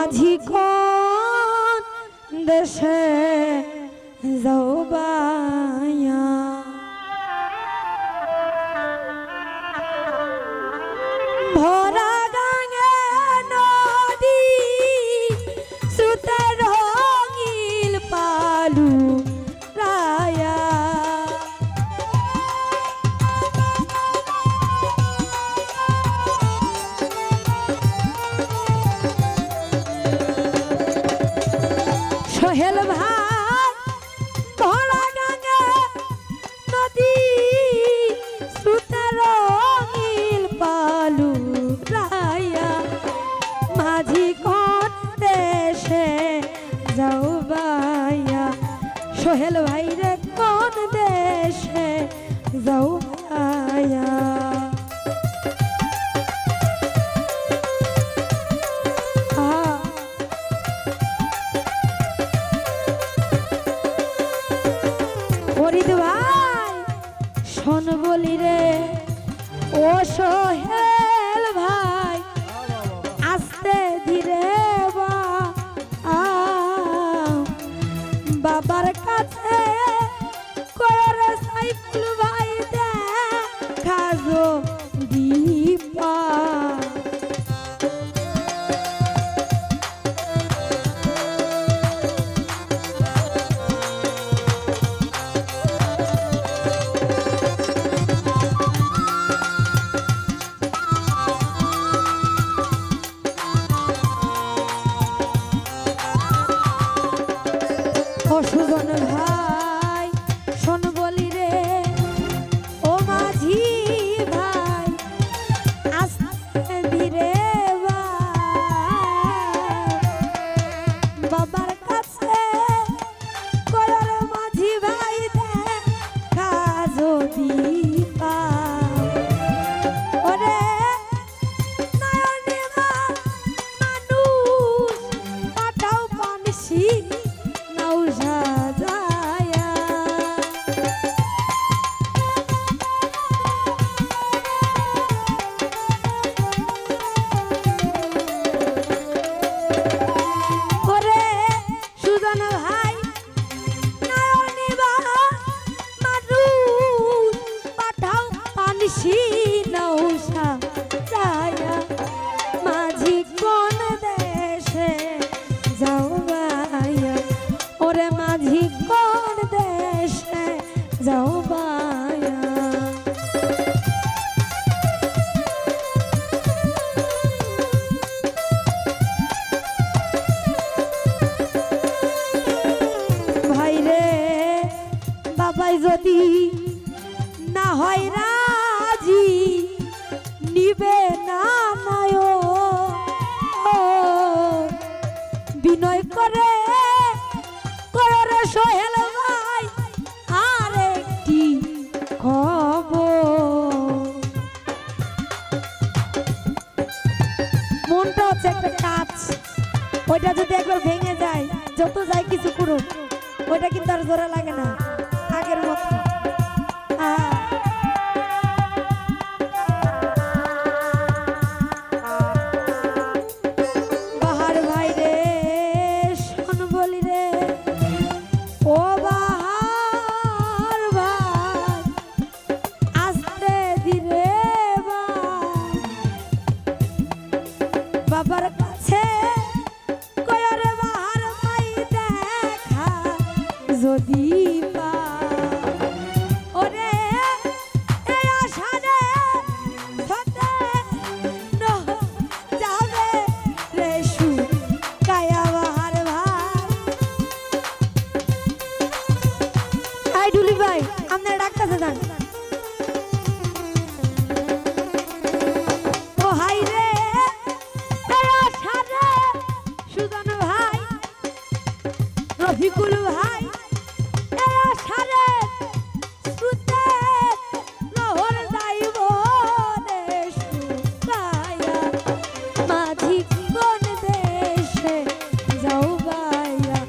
মাঝি কোন দেশে যাও বায়া ভরা গাঙে নদী সুতে রঙিল পালু রায়া সোহেল ভাই ভরা গাঙে নদী সুতে রঙিল পালু রায়া মাঝি কোন দেশে যাও বায়া সোহেল ভাই রে কোন দেশে যাও বায়া ফরিদ ভাই শোন বলি রে ও সোহেল ভাই আস্তে ধীরে বাবার কাছে করে সাইফুল ভাই দেখা দীপা সুজন ভাই শোন বলি রে ও মাঝি ভাই আস্তে ধীরে বাবার কাছে করার মাঝি ভাই দেখা যদি ওরে নয়নে মানুষ পাঠাও পানসি মাঝি কোন দেশে যাও বায়া ওরে মাঝি কোন দেশে যাও বায়া ভাই রে বাবাই যদি না হয় রাজি নিবে না নায় বিনয় করে করে সোহেল ভাই আর একটি খবর মনটা হচ্ছে একটা কাজ ওইটা যদি একবার ভেঙে যায় যত যায় কিছু করুক ওইটা কিন্তু আর জোড়া লাগে না আগের মতো বাহার ভাই রে শোন বলি রে ও বাহার ভাই আস্তে ধীরে বাবার কাছে কয়ারে বাহার ভাই দেখা যদি ভাই আপনার ডাক্তার যান ও হাই রে সুজন ভাই রফিকুল ভাই মাঝি কোন দেশে যাও বায়া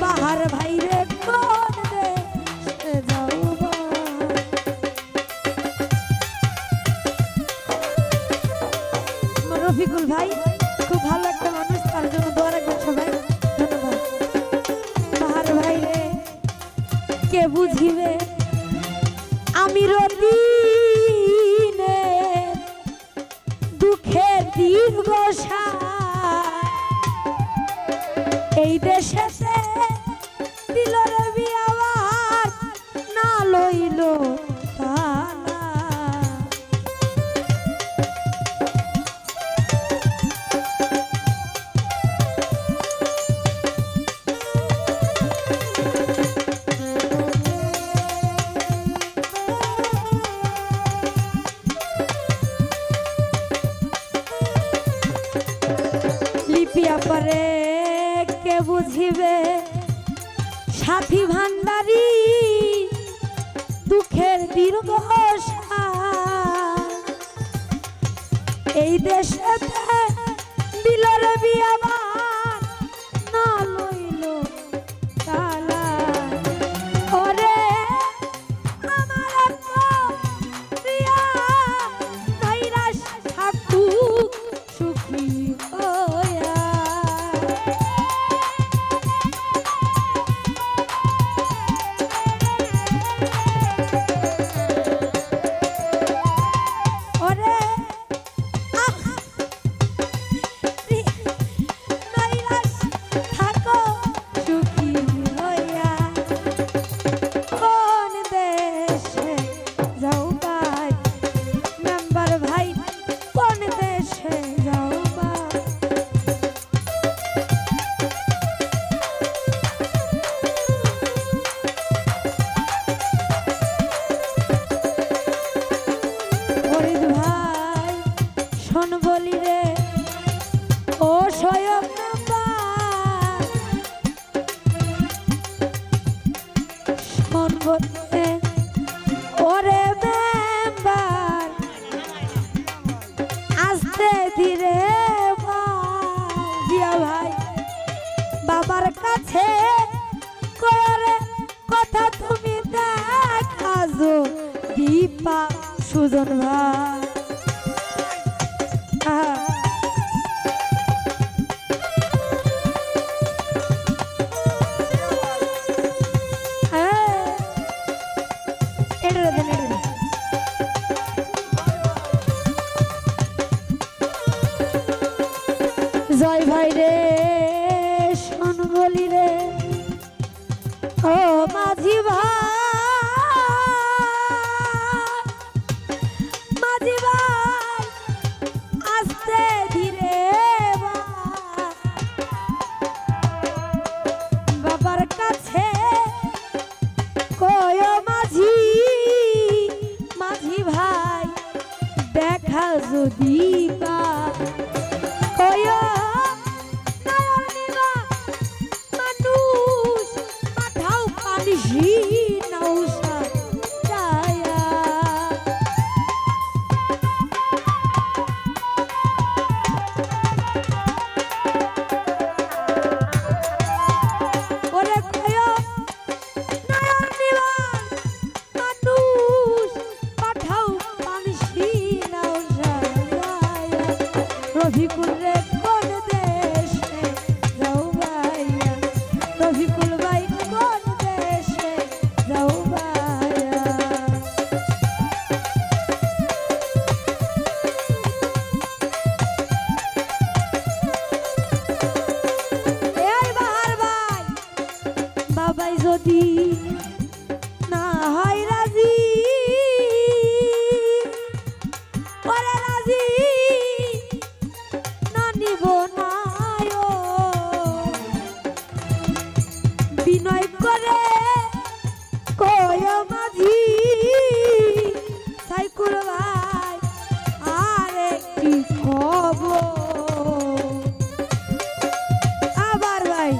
বাহার ভাই রে কোন দেশে যাও রফিকুল ভাই খুব ভালো একটা মানুষ, তার জন্য দোয়া বুঝিবে আমি রদিনে দুঃখের দীর্ঘ এই দেশে দিল রে বিয়াবার না লইল তালা লিপিয়া পরে কে বুঝিবে সাথী ভান্ডারী দুঃখের দীর্ঘ এই দেশে দিল রে বিয়াবার না লইল তালা ওরে আমার প্রিয়া নৈরাশ থাকুক সুখী হইয়া বলি রে ও সয়ব নাম্বার ওরে মেম্বার আস্তে ধীরে দিয়া ভাই বাবার কাছে করে কথা তুমি দেখাজো দীপা সুজন ভাই জয় ভাই রে শোন বলি রে ও মাঝি ভাই আস্তে ধীরে বাবার কাছে কয় মাঝি ভাই দেখা যদি বা কয় রফিকুল রে কোন দেশে যাও ভাইয়া রফিকুল ভাই কোন দেশে যাও ভাইয়া এই বাহার ভাই বাবাই যদি না হয় রাজি ওরে রাজি বিনয় করে কয় মাঝি সাইকুল ভাই আর একটি খবর আবার ভাই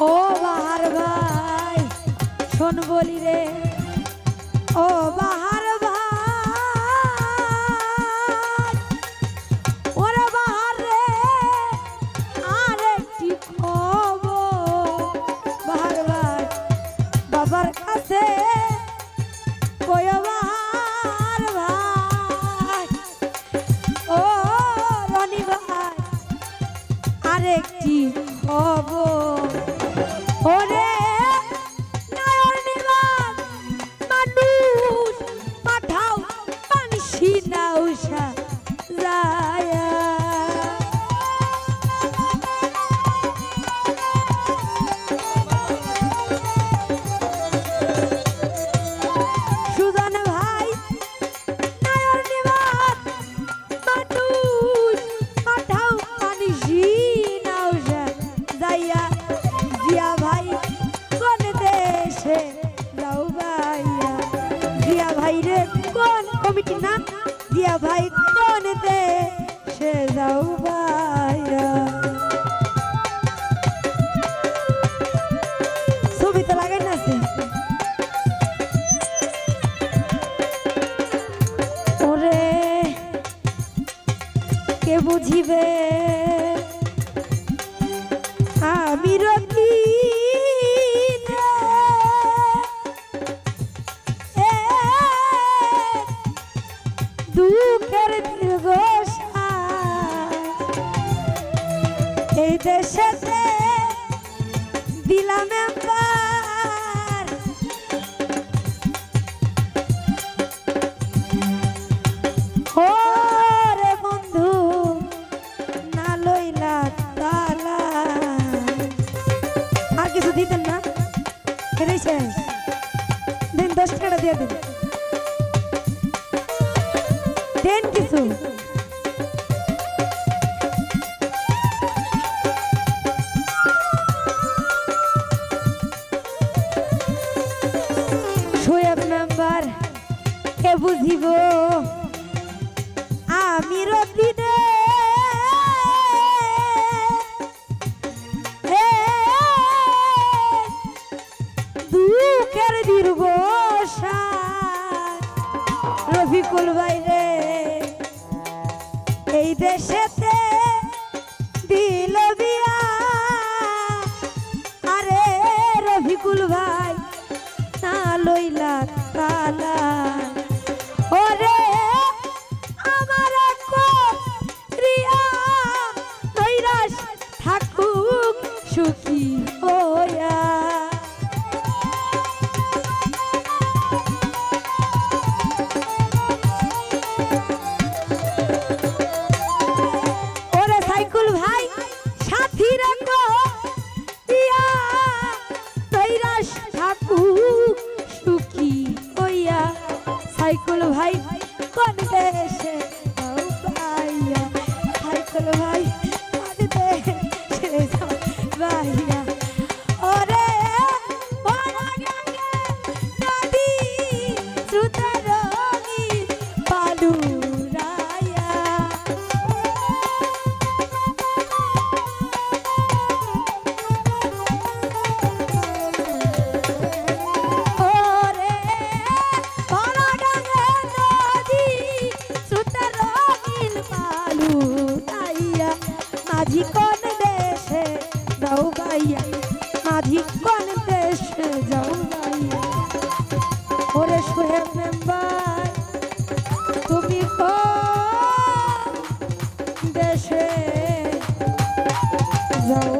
ও বাহার ভাই শোন বলি রে ও বাহার ভাই কমিটি নাম দিয়া ভাই কোন দেশে যাও ভাইয়া ছবি তো লাগাই না আছে ওরে কে বুঝিবে আমি রতি দুঃখের এই দেশেতে দিলাম একবার ওরে বন্ধু না লইলা তালা আর কিছু দিতেন না এটাই শেষ দিন 10 টাকা দিয়ে দিন দেন কিছু শোয়েব মেম্বার কে বুঝিব আমি রতিনে দুঃখের দীর্ঘ রফিকুল ভাই রে এই দেশেতে দিল বিয়া আরে রফিকুল ভাই না লইলা তালা ওরে আমার রিয়া নৈরাশ থাকুক সুখী ওয়া সাইকুল ভাই কোন দেশে যাও ভাইয়া সাইকুল ভাই কোন দেশে যাও ভাইয়া ওরে বড় গঙ্গে নদী সুতরঙ্গি পালুরায়া माझी कौन देश जाऊ भैया माझी कौन देश जाऊ भैया ओरे शोएब मेंबर तुम्ही कौन देश जाऊ